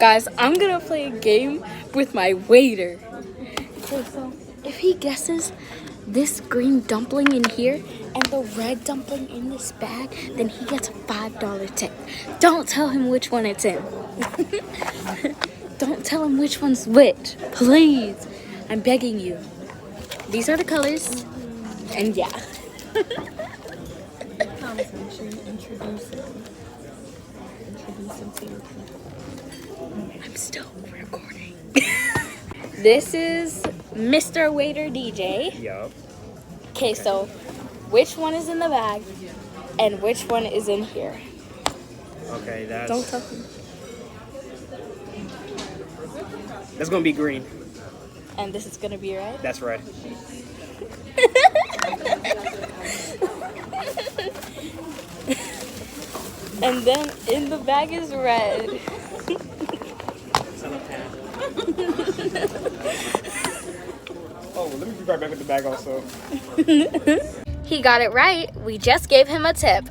Guys, I'm gonna play a game with my waiter. Okay, so if he guesses this green dumpling in here and the red dumpling in this bag, then he gets a $5 tip. Don't tell him which one it's in. Don't tell him which one's which. Please. I'm begging you. These are the colors. And yeah. Thomas, make sure you introduce him. Introduce him to your people. I'm still recording. This is Mr. Waiter DJ. Yup. Okay, so which one is in the bag and which one is in here? Okay, that's... Don't tell him. That's gonna be green. And this is gonna be red? That's right. And then in the bag is red. Oh, let me be right back with the bag also. He got it right. We just gave him a tip.